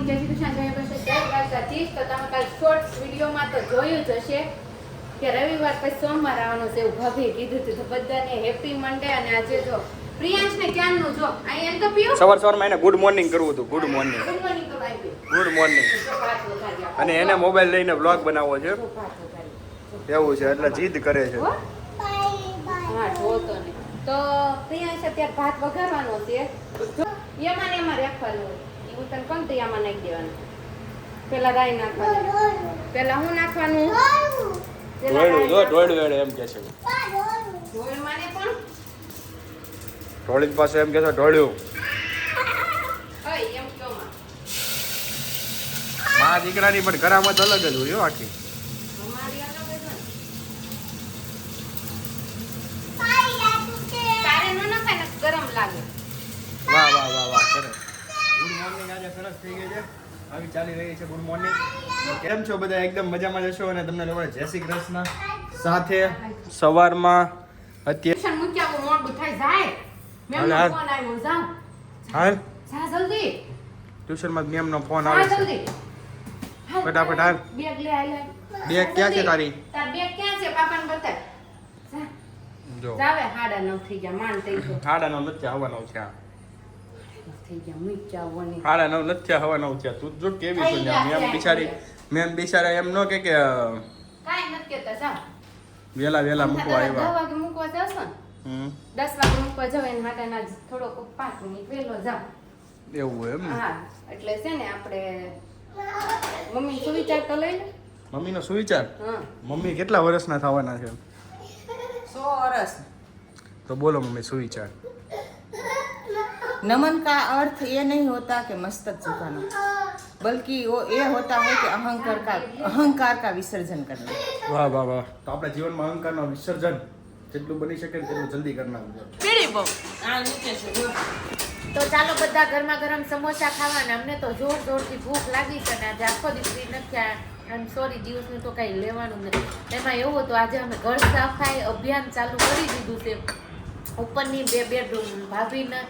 Morning, જય શ્રી કૃષ્ણ, જય કૃષ્ણ, જય દ્વારકાધીશ. તો તમે કાલ શોર્ટ્સ વિડીયોમાં તો જોયું જ હશે કે રવિવાર પછી સોમવાર આવવાનો છે એવું ભાભીએ કીધું હતું. તો બધાને હેપી મંડે. અને આજે જો પ્રિયાંશને ક્યાંનું જો અહીંયા તો પીઓ સવારમાં એને ગુડ મોર્નિંગ કરવું હતું. ગુડ મોર્નિંગ ગુડ મોર્નિંગ તો ભાઈ ગુડ મોર્નિંગ. અને એને મોબાઈલ લઈને વ્લોગ બનાવવો છે એવું છે એટલે જીદ કરે છે. હા જોતો ને તો પ્રિયાંશ અત્યારે ભાત વઘારવાનો છે. એમાં ને એમાં રાખવાનું હોય. હું તને કહું તો એમાં નાખી દેવાનું. પેલા રાઈ નાખવાનું, પેલા હું નાખવાનું ઢોળ્યું એમ કે છે. ઢોળ માને પણ ઢોળી પાસે એમ કે છે ઢોળ્યું. ઓય એમ કહો માં. મા દીકરાની પણ ઘરામાં તો અલગ જ હોય આખી. અમારી અલગ જ હોય. તારે ન નખાય ને ગરમ લાગે. વાહ વાહ વાહ વાહ સરસ. ગુડ મોર્નિંગ આજે સરસ થઈ ગઈ છે. આવી ચાલી રહી છે ગુડ મોર્નિંગ. કેમ છો બધા? એકદમ મજામાં જશો. અને તમને લોકોને જય શ્રી કૃષ્ણ. સાથે સવારમાં અત્યારે ટ્યુશન મૂક્યા બહુ મોડું થાય જાય. મેમનો હાલ. ફોન આવ્યો જાવ. હાલ જા જલ્દી. ટ્યુશનમાં મેમનો ફોન હા આવે છે. જલ્દી. હાલ, ફટાફટ હાલ. બેગ લે આય લે. બેગ ક્યાં છે તારી? તાર બેગ ક્યાં છે? પાપાને બતાય. જા. જો જાવે 9:30 થઈ ગયા માન થઈ ગયો. 9:30 નથી આવવાનો છે. થઈ ગયા મૂક્યા વની. 9:30 નથી આવવાનો છે. તું જો કેવી છે મેમ બિચારા એમ નો કે કાઈ નથી કેતા જા. વેલા મૂકવા 10 આવ્યા. વાગે મૂકવા જશો ને? 10 વાગે મૂકવા જાવ એને માટે ના થોડોક 5 મિનિટ વહેલો જાવ. એવું એમ ને? હા એટલે છે ને આપણે મમ્મી સુવિચાર તો લઈ લે. મમ્મીનો સુવિચાર? હા મમ્મી કેટલા વર્ષના થવાના છે? 100 वर्ष। તો બોલો મમ્મી સુવિચાર. नमन का अर्थ ये नहीं होता कि मस्तक झुकाना, बल्कि वो ये होता है कि अहंकार का विसर्जन करना। વાહ વાહ વાહ. તો આપણા જીવનમાં અહંકારનો વિસર્જન જેટલું બની શકે ને તેટલું જલ્દી કરી નાખવું. પીડી બહુ. તો ચાલો બધા ગરમા ગરમ સમોસા ખાવાના. અમને તો જોર જોરથી ભૂખ લાગી છે ને આજે આખો દિવસ નથી. આમ સોરી દિવસનું તો કઈ લેવાનું નથી. એમાં એવું હતું આજે અમે ઘર સફાઈ અભિયાન ચાલુ કરી દીધું છે. ઉપરની 2 બેડરૂમ, ભાભીના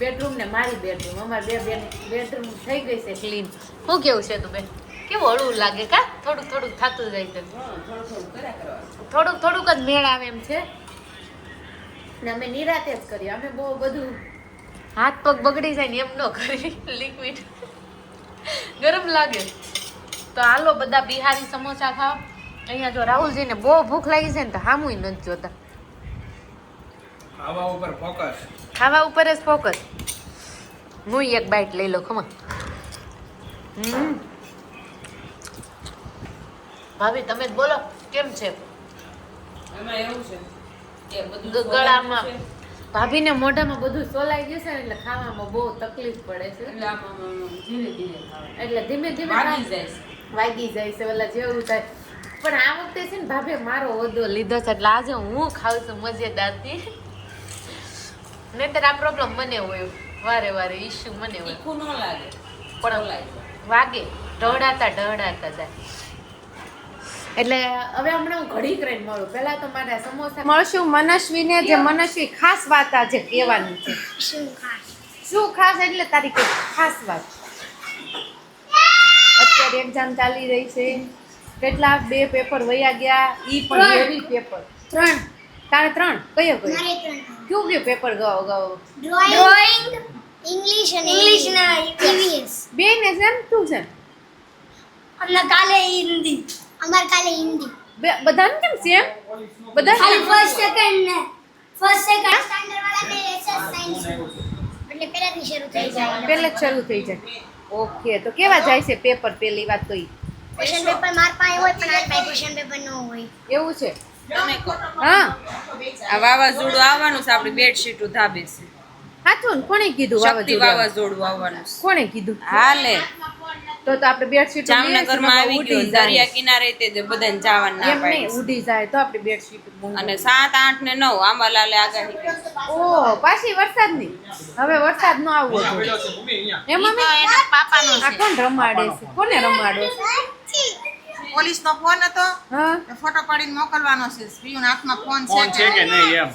બેડરૂમ ને મારી બેડરૂમ, અમારી 2 બેડરૂમ થઈ ગઈ છે ક્લીન. શું કેવું છે તું બેન? કેવું હળવું લાગે કા? થોડુંક થોડુંક થતું જાય છે. થોડુંક જ મેળ આવે એમ છે. ને અમે નિરાતે જ કરીએ. અમે બહુ બધું હાથ પગ બગડી જાય ને એમ ન કરી. લિક્વિડ ગરમ લાગે તો હાલો બધા બિહારી સમોસા ખાવ. અહીંયા જો રાહુલજીને બહુ ભૂખ લાગી છે ને તો હામુય નથી જોતા. ખાવા ઉપર ફોકસ. ખાવા ઉપર જ ફોકસ. હું એક બાઈટ લઈ લો ખમા. ભાભી તમે જ બોલો કેમ છે? એમાં એવું છે કે બધું ગળામાં ભાભીને મોઢામાં બધું સોલાઈ ગયું છે ને એટલે ખાવામાં બહુ તકલીફ પડે છે. એટલે આમાં ધીરે ધીરે ખાવાનું. એટલે ધીમે ધીમે વાગી જાય છે. વાગી જાય છે ઓલા જેવું થાય. પણ આ વખતે છે ને ભાભી મારો હોદ્દો લીધો છે એટલે આજે હું ખાઉં છું મજેદારથી. નહીંતર આ પ્રોબ્લેમ મને હોય, વારે ઇશ્યુ મને હોય. તીખું ન લાગે પણ વાગે ઢળાતા જાય. એટલે હવે હમણાં હું ઘડી કરીને મળું. પહેલા તો મારા સમોસા મળશું મનસ્વીને. જે મનસ્વી ખાસ વાત આજે કહેવાની છે. શું ખાસ એટલે તારી કોઈ ખાસ વાત. અત્યારે એક્ઝામ ચાલી રહી છે. કેટલા 2 પેપર વયા ગયા. ઈ પણ હેવી પેપર. 3 તારે 3 કયો કયું પેપર ગાવ Drawing, English ના EVS. બે ને સેમ શું છે? અમાર કાલે હિન્દી. બધાને કેમ સેમ? બધા ખાલી ફર્સ્ટ સેકન્ડ સ્ટાન્ડર્ડ વાળા ને SS સાયન્સ એટલે પહેલાથી શરૂ થઈ જાય. પહેલે જ શરૂ થઈ જાય. ઓકે તો કેવા જાય છે પેપર? પહેલી વાત તો ઈ ક્વેશ્ચન પેપર માર પાસે હોય પણ આ પાસે ક્વેશ્ચન પેપર ન હોય. એવું છે. તમે કહો. હા આ વાવાઝોડું આવવાનું છે, આપણી બેડશીટો ધાબે છે. સાચું ને? કોણે કીધું શક્તિ વાવાઝોડું? વાવાઝોડું આવવાનું છે. કોણે કીધું? હાલે તો આપણે બેડશીટ જામનગરમાં આવી ગયું. દરિયા કિનારે તે બધાને જવાનું ના એમ નહીં પાડી. ઉડી જાય તો આપણી બેડશીટ અને 7, 8 ને 9 આંબાલાલે આગાહી કરી. ઓહ પાછી વરસાદની. હવે વરસાદ ન આવવો જોઈએ. એમાં તો એના પાપાનો આ છે. કોણ રમાડે છે? કોને રમાડે છે? પોલીસનો ફોન હતો, હા ફોટો પાડીને મોકલવાનો છે. સ્ત્રીઓના હાથમાં ફોન ફોન છે કે નહીં એમ?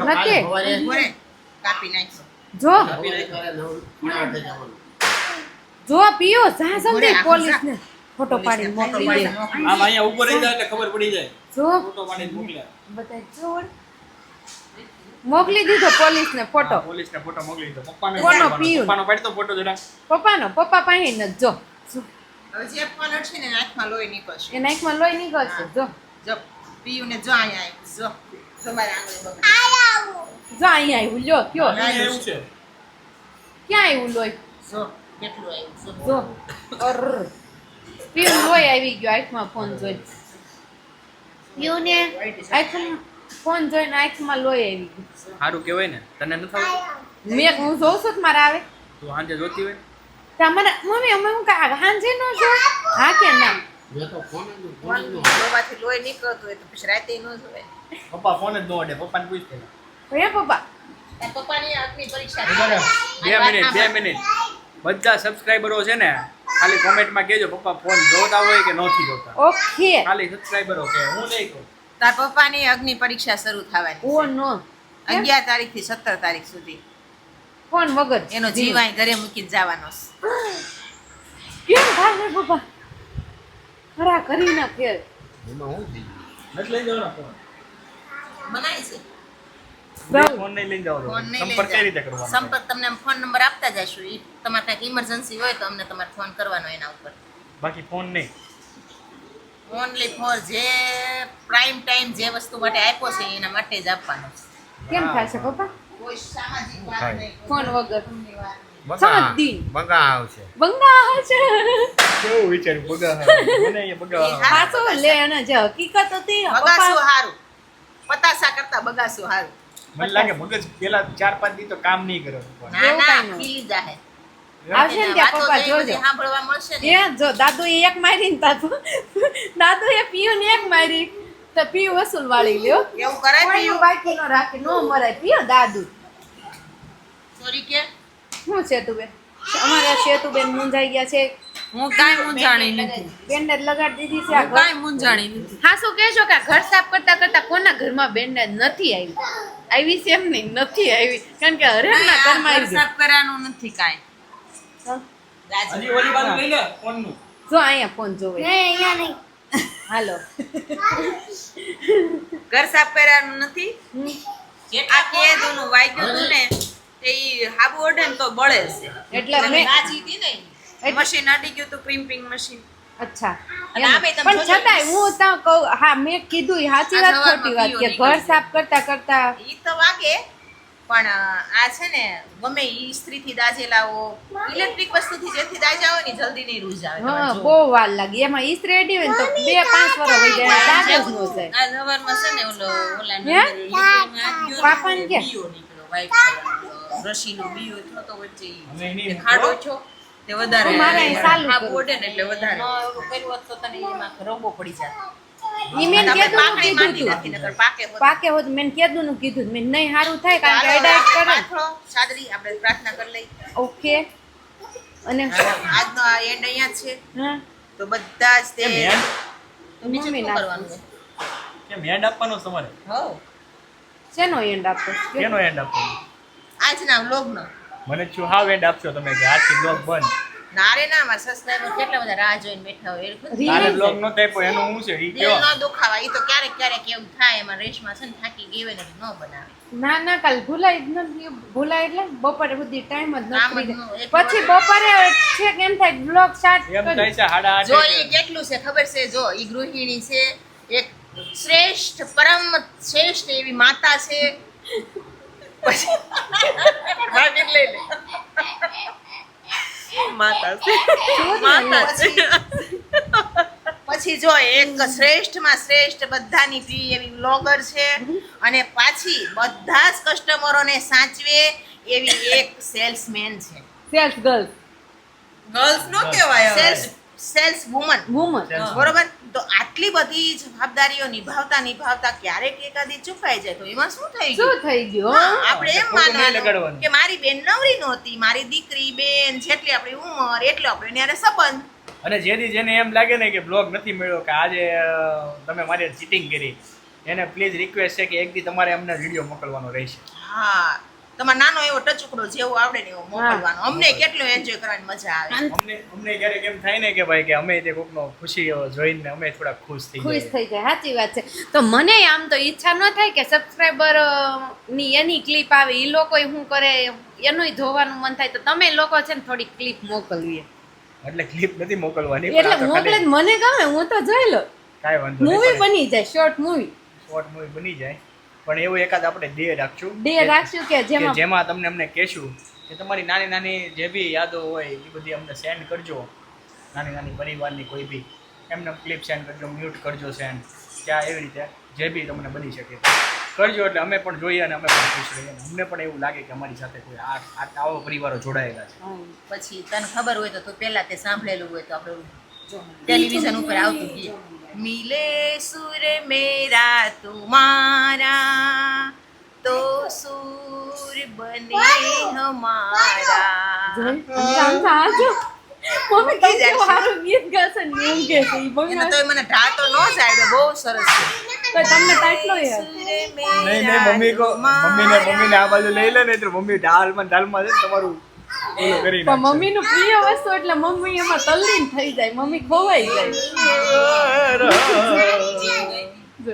નથી ઘરે કાપી નાખશે. જો જો પીઓ જા ઉભો જલ્દી રે, આખો પોલીસ ને ફોટો પાડીને મોકલી દે આમ અહીંયા ઉપર રહી જાય એટલે ખબર પડી જાય જો ફોટો પાડીને મોકલ્યા બતાય જોડ મોકલી દીધો પોલીસ ને ફોટો પોલીસને ફોટો મોકલી દીધો પપ્પાને કોનો પીયું? પપ્પાનો પાડી તો ફોટો જરા પપ્પાનો પપ્પા પાસે ન જો હવે જે ફોન હશે ને આંખમાં લોહી નીકળશે એ નાકમાં લોહી નીકળશે જો જો પીયુને જો અહીંયા આવ્યું જો તમારે આંગળી બગડી જો અહીંયા આવ્યું લ્યો કયો અહીંયા એવું છે ક્યાં આવ્યું લોહી જો કેટલું આવ્યું જો અર પીવું લોહી આવી ગયો આંખમાં ફોન જોઈને પીવુંને આંખમાં ફોન જોઈને આંખમાં લોહી આવી ગયું સારું કહેવાય ને તને ન થવું મેં હું જોઉં છું કે મારે આવે તું સાંજે જોતી હોય તમારા મમ્મી અમે હું કા હાંજે નો જો હા કે ના લોહીમાંથી લોહી નીકળતું હોય તો પછી રાતે ન જોવે પપ્પા ફોન જ ન ઓડે પપ્પાને પૂછ પેલા હે પપ્પા તાર પપ્પાની આંખની પરીક્ષા ઉભા રહો. 2 મિનિટ બધા સબસ્ક્રાઇબરો છે ને ખાલી કોમેન્ટમાં કહેજો પપ્પા ફોન જોતા હોય કે નથી જોતા ઓકે ખાલી સબસ્ક્રાઇબરો કે હું નહીં કહું તાર પપ્પાની અગ્નિ પરીક્ષા શરૂ થવાની ઓ નો 11 તારીખ થી 17 તારીખ સુધી ફોન વગર એનો જીવાય ઘરે મૂકીને જવાનો છે. કેમ થાય પપ્પા ખરા કરી ના ફેર નથી લઈ જવાનો ફોન બનાય છે ફોન નહીં લઈ જવાનો ફોન નહીં લઈ સંપર્ક કઈ રીતે જાઓ. કરવાનો સંપર્ક તમને ફોન નંબર આપતા જશું ઈ તમારે કાંઈક ઇમરજન્સી હોય તો અમને તમારે ફોન કરવાનો એના ઉપર બાકી ફોન નહીં ઓનલી ફોર જે પ્રાઇમ ટાઈમ જે વસ્તુ માટે આપ્યો છે એના માટે જ આપવાનો છે કેમ થાય છે પપ્પા કોઈ સામાજિક વાત નહીં ફોન વગર બગા સાત દિન બગા આવશે બંગા છે કેવું વિચાર્યું બગા મને અહીંયા બગા પાછો લે અને જે હકીકત હતી બગાસું પપ્પા હારું પતાસા કરતા બગાસું હારું મને લાગે મગજ પેલા 4-5 દી તો કામ નહીં કરે ના એવું ના કાંઈ ન. ખીલી જાહે આવશે ને ત્યાં વાતો પપ્પા તો એ બધી જોજો સાંભળવા મળશે ને એ જો દાદુ એ એક મારી ને દાદુ એ પીયું ને એક મારી તો પીયું વસૂલ વાળી લ્યો એવું કરાય કોઈનું પીયું બાકી નો રાખે નો મરાય પીયો દાદુ સોરી કે શું છે તું બેન અમારા શેતુબેન મૂંઝાઈ ગયા છે હું કાંઈ મૂંઝાણી નથી બેન્ડેજ લગાડી દીધી છે આ હું ઘર કાંઈ મૂંઝાણી નથી હા શું કહેશો કે આ ઘર સાફ કરતા કરતા કોના ઘરમાં બેન્ડેજ નથી આવી આવી છે એમ નહીં નથી આવી કારણ કે હરેકના ઘરમાં આવી ઘર સાફ કરવાનું નથી કાંઈ ગયું. હજી ઓલી બાજુ લઈ લે ફોનનું જો અહીંયા ફોન જોવે નહીં અહીંયા નહીં હાલો ઘર સાફ કરવાનું નથી હમ. આ કેદુનું વાગ્યું હતું ને તે ઈ હાબુ ઓઢે ને તો બળે છે એટલે મેં રાજી હતી ને મશીન અડી ગયું હતું ક્રિમ્પિંગ મશીન અચ્છા અને આમે તમે પણ જોજો છતાંય હું ત્યાં કહું હા મેં કીધું ઈ સાચી આ વાત સવારમાં ખોટી વાત કે પીઓ ઘર નીકળી સાફ કરતા કરતા ઈ તો વાગે પણ આ છે ને ગમે ઈ ઇસ્ત્રીથી દાજેલાઓ ઇલેક્ટ્રિક વસ્તુથી જેથી દાજા હોય ને જલ્દી નહીં રૂઝ આવે હા તમારે બહુ વાર લાગી એમાં ઈસ્ત્રી રેડી હોય ને તો 2-5 વર્ષ વહી જાય દાગ જ ન જાય આ સવારમાં છે ને ઓલા હે? નંબર પાપાને કે? બીયો નીકળ્યો વ્હાઈટ કલરનો રસીનો બીયો થતો વચ્ચે ઈ. હવે એની તે ખાડો છો તે વધારે તો મારે અહીં ચાલુ હાબુ કરવું. ઓઢે ને એટલે વધારે ન એવું કર્યું હોત તો તને એમાં રંગો પડી જાત ઈ મેં તમે કીધું પાકડી માંડી કીધું નાખી નકર પાકે હોત. પાકે હોત મેં કીધું નું કીધું મેં નહીં સારું થાય કારણ કે હાલો, એડાઈટ કરે પાથરો, સાદરી આપણે પ્રાર્થના કરી લઈ ઓકે અને આજનો આ એન્ડ અહીંયા જ છે હા તો બધા જ તે કેમ હેન્ડ તો બીજું મમ્મી શું નાખવું કરવાનું છે કેમ હેન્ડ આપવાનો છે તમારે હો શેનો એન્ડ આપતો કેનો હેન્ડ આપવાનો આજના વ્લોગનો મને શું હાવ હેન્ડ આપશો તમે કે આજથી બ્લોગ બંધ ના રે ના મારા સબસ્ક્રાઇબર કેટલા બધા રાહ જોઈને બેઠા હોય એ ખુદ રીલ તારે છે. બ્લોગ નો થાય પણ એનું શું છે ઈ દિલ કયો ન દુખાવા ઈ તો ક્યારેક ક્યારેક એવું થાય એમાં રેશમાં છે ને થાકી ગઈ હોય ને એટલે ન બનાવે ના ના કાલ ભૂલાય જ નથી ભૂલાય એટલે બપોરે બધી ટાઈમ જ કામ જ નથી ન હોય. પછી બપોરે છે કે એમ થાય બ્લોગ સ્ટાર્ટ એમ થાય છે 8:30 જો ઈ કેટલું છે ખબર છે જો ઈ ગૃહિણી છે એક શ્રેષ્ઠ પરમ શ્રેષ્ઠ એવી માતા છે પછી ભાગીને લઈ લે માતા છે માતા છે પછી જો એક શ્રેષ્ઠમાં શ્રેષ્ઠ બધાની પ્રિય એવી વ્લોગર છે અને પાછી બધા જ કસ્ટમરોને સાચવે એવી એક સેલ્સમેન છે સેલ્સ ગર્લ્સ ગર્લ્સ નો કહેવાય હવે. સેલ્સ વુમન વુમન બરોબર તો આટલી બધી જવાબદારીઓ નિભાવતા ક્યારેક એકાદી ચૂકાઈ જાય તો એમાં શું થઈ શું ગયું થઈ ગયું હા, આપણે એમ ખોટું નહીં માનવાનું લગાડવાનું. કે મારી બેન નવરી નહોતી મારી દીકરી બેન જેટલી આપણી ઉંમર એટલો આપણે એની સંબંધ અને જેથી જેને એમ લાગે ને કે બ્લોગ નથી મળ્યો કે આજે તમે મારી ચીટિંગ કરી એને પ્લીઝ રિક્વેસ્ટ છે કે એક દી તમારે અમને વિડીયો મોકલવાનો રહેશે હા તમારે નાનો એવો ટચુકડો જેવો આવડે ને એવો મોકલવાનો. અમને કેટલો એન્જોય કરવાની મજા આવે. અમને ક્યારેક એમ થાય ને કે ભાઈ કે અમે તે કોકનો ખુશી જોઈને અમે થોડા ખુશ થઈ ખુશ જઈએ. થઈ જાય. સાચી વાત છે. તો મને આમ તો ઈચ્છા ન થાય કે સબસ્ક્રાઈબર ની એની ક્લિપ આવે, ઈ લોકો શું કરે એનું જોવાનું મન થાય. તો તમે લોકો છે ને થોડી ક્લિપ મોકલવી. એટલે ક્લિપ નથી મોકલવાની, એટલે મોકલે જ મને ગમે, હું તો જોઈ લો. કાંઈ વાંધો મૂવી બની જાય, શોર્ટ મૂવી શોર્ટ મૂવી બની જાય. પણ એવું એકાદ આપણે ડે રાખશું કે જેમાં તમને અમને કહેશું કે તમારી નાની નાની જે બી યાદો હોય એ બધી અમને સેન્ડ કરજો. નાની નાની પરિવારની કોઈ બી એમને ક્લિપ સેન્ડ કરજો, મ્યુટ કરજો સેન્ડ, ત્યાં એવી રીતે જે બી તમને બની શકે કરજો. એટલે અમે પણ જોઈએ અને અમે પણ ખુશ રહીએ. અમને પણ એવું લાગે કે અમારી સાથે કોઈ આવો પરિવારો જોડાયેલા છે. પછી તને ખબર હોય તો તું પહેલા તે સાંભળેલું હોય તો આપણે ટેલિવિઝન ઉપર આવતું ગીત, મિલે સુર મેરા તુમારા તો સુર બને હમારા. એને તો મને ઢાતો ન સાડ્યો, બહુ સરસ છે. નહીં મમ્મીને આ બાજુ લઈ લે ને તો મમ્મી દાલમાં છે ને તમારું ઓલું કરી નાખશે. મમ્મી નું પ્રિય વસ્તુ એટલે મમ્મી એમાં તલ્લીન થઈ જાય, મમ્મી ખોવાઈ જાય.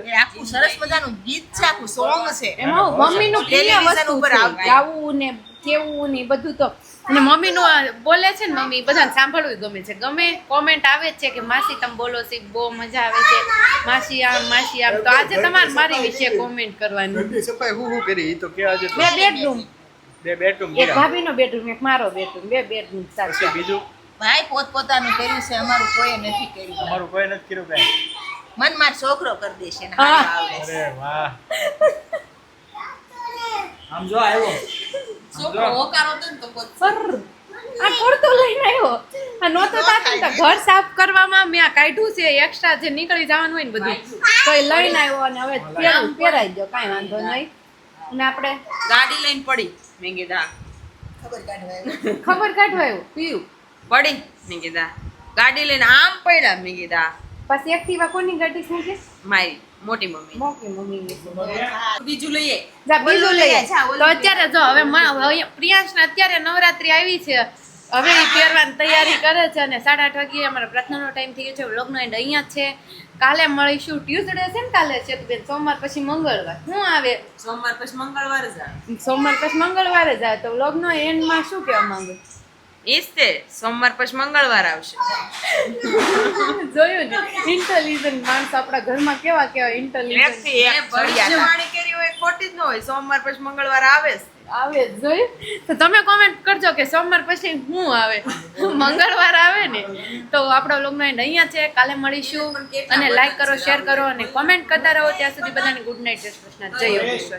એ આખું સરસ મજાનું ગીત છે, આખું સોંગ છે. એમાં મમ્મી નું પ્રિય ટેલિવિઝન વસ્તુ ઉપર છે, આવતું. ગાવું ને કેવું ને બધું. તો અને મમ્મી નું બોલે છે ને, મમ્મી બધાને સાંભળવું ગમે છે. ગમે કોમેન્ટ આવે જ છે કે માસી તમે બોલો છો બહુ મજા આવે છે, માસી આમ માસી આમ. તો આજે તમારે મારી વિશે કોમેન્ટ કરવાની. ઘરની સફાઈ હું કરી તો કે આજે બે બેડરૂમ, બે બેડરૂમ એક ભાભીનો બેડરૂમ, એક મારો બેડરૂમ, બે બેડરૂમ પછી સાથે. બીજું ભાઈ પોતપોતાનું કર્યું છે, અમારું કોઈ નથી કર્યું. અમારું કોઈ નથી કર્યું કાંઈ. મન માર છોકરો કરી દેશે ને હારું આવડે છે. અરે વાહ, આમ જો આવ્યો છોકરો હોકારો દે ને તો પોત સર આ પડતો લઈને આવ્યો. આ નહોતો થાતું ને તો ઘર સાફ કરવામાં મેં આ કાઢ્યું છે એક્સ્ટ્રા જે નીકળી જવાનું હોય ને બધું, તો એ લઈને આવ્યો અને હવે પહેરાઈ ગયો. કાંઈ વાંધો નહીં. અને આપણે ગાડી લઈને પડી, મેં કીધા ખબર કાઢવા ખબર કાઢવા આવ્યો પીયું. પડી, મેં કીધા ગાડી લઈને આમ પડ્યા, મેં કીધા પછી એક્ટિવા કોની ગાડી શું કે મારી મોટી મમ્મી. મોકી મમ્મી બીજું લઈએ. જા બીજું લઈએ. જા, તો અત્યારે જો હવે પ્રિયાંશને અત્યારે નવરાત્રી આવી છે, હવે એ પહેરવાની તૈયારી કરે છે અને 8:30 વાગે અમારા પ્રાર્થનાનો ટાઈમ થઈ ગયો છે. વ્લોગનો એન્ડ અહીંયા જ છે. કાલે મળીશું. ટ્યુઝડે છે ને કાલે છે બેન, સોમવાર પછી મંગળવાર શું આવે? સોમવાર પછી મંગળવાર જ આવે. સોમવાર પછી મંગળવારે જ આવે. તો વ્લોગનો એન્ડમાં શું કહેવા માંગુ? ઈ જ તે, સોમવાર પછી મંગળવાર આવશે. જોયું ને, ઇન્ટેલિજન્ટ માણસ આપણા ઘરમાં કેવા કેવા ઇન્ટેલિજન્ટ લેફ્ટથી એક ચડિયા ભવિષ્યવાણી કરી હોય ખોટી જ ન હોય. સોમવાર પછી મંગળવાર આવે જ. આવે જ. જોયું? તો તમે કોમેન્ટ કરજો કે સોમવાર પછી શું આવે. મંગળવાર આવે ને તો આપણો વ્લોગનો એન્ડ અહીંયા છે. કાલે મળીશું અને લાઈક કરો, શેર કરો અને કોમેન્ટ કરતા રહો. ત્યાં સુધી બધાને ગુડ નાઇટ, જય શ્રી કૃષ્ણ, જય યોગેશ્વર.